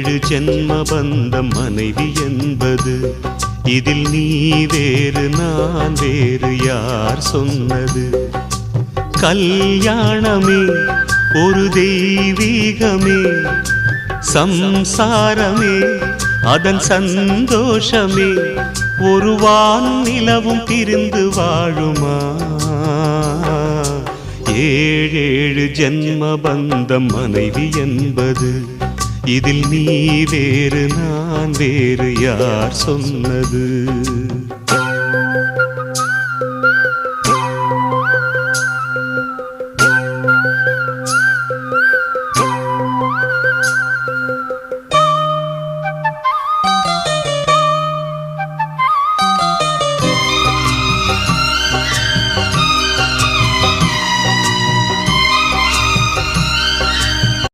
ஏழு ஜென்ம பந்தம் மனைவி என்பது, இதில் நீ வேறு நான் வேறு யார் சொன்னது? கல்யாணமே ஒரு தெய்வீகமே, சம்சாரமே அதன் சந்தோஷமே, ஒரு வான் நிலவும் பிரிந்து வாழுமா? ஏழேழு ஜென்ம பந்தம் மனைவி என்பது, இதில் நீ வேறு நான் வேறு யார் சொன்னது?